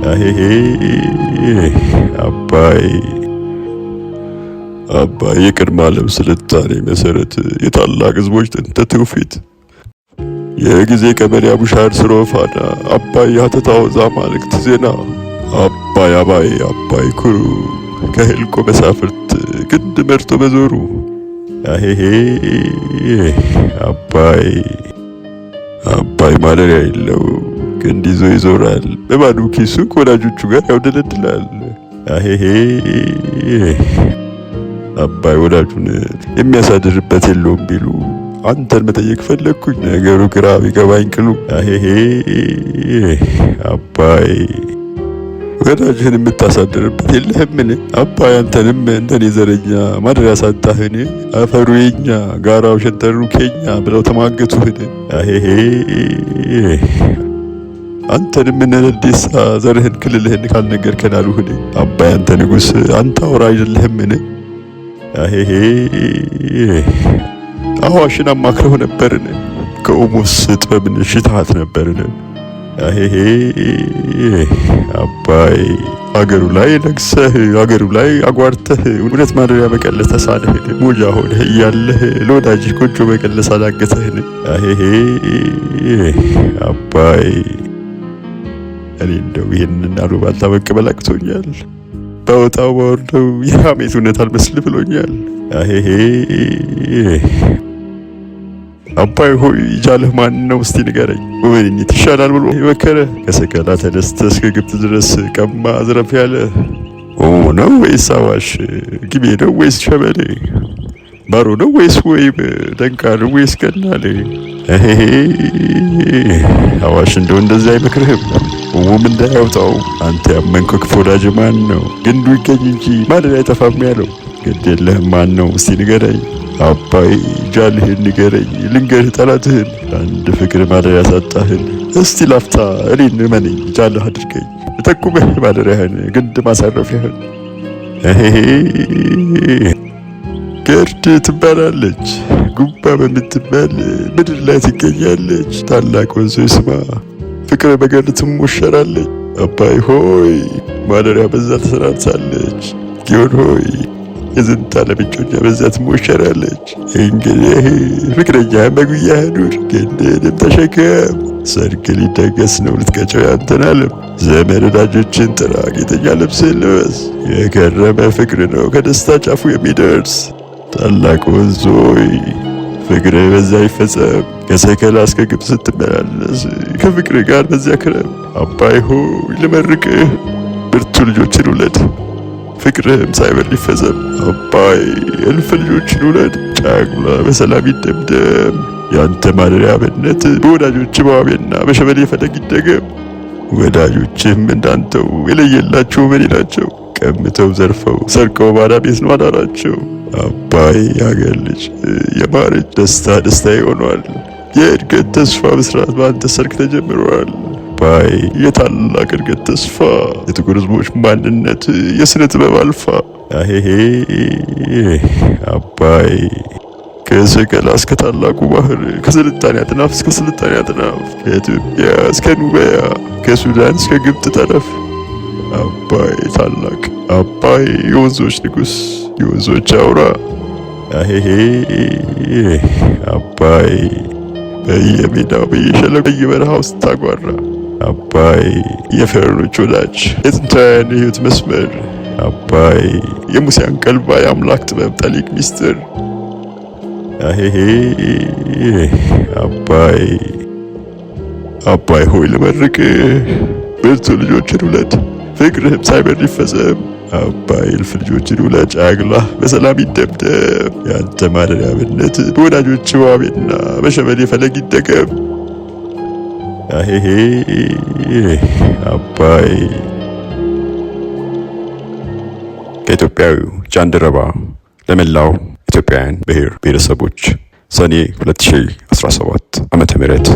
አሄሄ አባይ አባይ የቅድመ ዓለም ስልጣኔ መሰረት የታላቅ ህዝቦች ጥንተ ትውፊት የጊዜ ቀበሌ አቡሻር ስሮፋና አባይ ሀተታው ዛማልክት ዜና አባይ አባይ አባይ ኩሩ ከህልቆ መሳፍርት ግድ መርቶ በዞሩ አሄሄ አባይ አባይ ማደሪያ የለው ክንድ ይዞ ይዞራል በባዶ ኪሱ ከወዳጆቹ ጋር ያውደለድላል። አሄሄ አባይ ወዳጁን የሚያሳድርበት የለውም ቢሉ አንተን መጠየቅ ፈለግኩኝ ነገሩ ግራ ቢገባኝ ቅሉ። አሄሄ አባይ ወዳጅህን የምታሳድርበት የለህምን? አባይ አንተንም እንደኔ ዘረኛ ማደሪያ ሳጣህን? አፈሩ የኛ ጋራው ሸንተሩ ኬኛ ብለው ተማገቱህን? አሄሄ አንተንም እነለዴሳ ዘርህን ክልልህን ካልነገርከን አሉህን? አባይ አንተ ንጉሥ አንተ አውራ አይደለህምን? አሄሄ አዋሽን አማክረው ነበርን ከኦሞስ ጥበብን ሽታት ነበርን? አሄሄ አባይ አገሩ ላይ ነግሰህ አገሩ ላይ አጓርተህ እውነት ማደሪያ መቀለስ ተሳነህን? ሞጃ ሆነህ እያለህ ለወዳጅህ ጎጆ መቀለስ አዳገተህን? አሄሄ አባይ እኔ እንደው ይህንን አሉባልታ መቀበል አቅቶኛል። ባወጣው ባወርደው የሐሜት እውነት አልመስል ብሎኛል። አሄሄ አባይ ሆይ ጃልህ ማን ነው እስቲ ንገረኝ? ወይኔት ይሻላል ብሎ የመከረ ከሰቀላ ተነስተህ እስከ ግብጽ ድረስ ቀማ ዝረፍ ያለ ኦሞ ነው ወይስ አዋሽ? ግቤ ነው ወይስ ሸበሌ? ባሮ ነው ወይስ ወይም ደንቃ ነው ወይስ ገናሌ? አሄሄ አዋሽ እንደው እንደዚህ አይመክርህም ኦሞም እንዳያውጣው። አንተ ያመንከው ክፉ ወዳጅ ማን ነው? ግንዱ ይገኝ እንጂ ማደሪያ አይጠፋም ያለው ግድ የለህም ማን ነው እስቲ ንገረኝ? አባይ ጃልህን ንገረኝ ልንገርህ ጠላትህን አንድ ፍቅር ማደሪያ ያሳጣህን። እስቲ ላፍታ እኔን እመነኝ ጃልህ አድርገኝ እጠቁምህ ማደሪያህን ግንድ ማሳረፊያህን። አሄሄ ገርድ ትባላለች ጉባ በምትባል ምድር ላይ ትገኛለች። ታላቅ ወንዞ ስማ ፍቅር በገርድ ትሞሸራለች። አባይ ሆይ ማደሪያ በዛ ተሰራርታለች። ጊዮን ሆይ የዝንታ ለብጮኛ በዛ ትሞሸራለች። እንግዲህ ፍቅረኛ በጉያህ ኑር ገንደንም ተሸከም። ሰርግ ሊደገስ ነው ልትቀጨው ያንተን ዓለም። ዘመድ ወዳጆችን ጥራ ጌጠኛ ልብስህን ልበስ። የከረመ ፍቅር ነው ከደስታ ጫፉ የሚደርስ። ታላቅ ወንዝ ሆይ ፍቅር በዛ ይፈጸም። ከሰከላ እስከ ግብጽ ስትመላለስ ከፍቅር ጋር በዚያ ክረም። አባይ ሆይ ልመርቅህ ብርቱ ልጆችን ውለድ ፍቅርህም ሳይበር ሊፈጸም። አባይ እልፍ ልጆችን ውለድ ጫጉላ በሰላም ይደምደም። ያንተ ማደሪያ አብነት በወዳጆች በዋቤና በሸበሌ ፈለግ ይደገም። ወዳጆችህም እንዳንተው የለየላቸው መሪ ናቸው። ቀምተው ዘርፈው ሰርቀው ባዳ ቤት ነው አዳራቸው። አባይ ያገር ልጅ የማረች ደስታ ደስታ ይሆኗል። የእድገት ተስፋ ብስራት በአንተ ሰርክ ተጀምሯል። አባይ የታላቅ እድገት ተስፋ የጥቁር ህዝቦች ማንነት የስነ ጥበብ አልፋ። አሄሄ አባይ ከሰቀላ እስከ ታላቁ ባህር ከስልጣኔ አጥናፍ እስከ ስልጣኔ አጥናፍ ከኢትዮጵያ እስከ ኑቢያ ከሱዳን እስከ ግብጽ ጠረፍ። አባይ ታላቅ አባይ የወንዞች ንጉሥ የወንዞች አውራ። አሄሄ አባይ በየሜዳው በየሸለቆ በየበረሃ ውስጥ ታጓራ። አባይ የፈረኖች ወዳጅ የጥንታውያን የህይወት መስመር። አባይ የሙሴ አንቀልባ የአምላክ ጥበብ ጠሊቅ ሚስጥር። አሄሄ አባይ አባይ ሆይ ልመርቅህ ብርቱ ልጆችን ውለድ ፍቅርህም ሳይበር ሊፈጸም። አባይ እልፍ ልጆችን ውለድ ጫግላ በሰላም ይደምደም። ያንተ ማደሪያ አብነት በወዳጆች ዋቤና በሸበሌ ፈለግ ይደገም። አሄሄ አባይ ከኢትዮጵያዊው ጃንደረባ ለመላው ኢትዮጵያውያን ብሔር ብሔረሰቦች ሰኔ 2017 ዓመተ ምህረት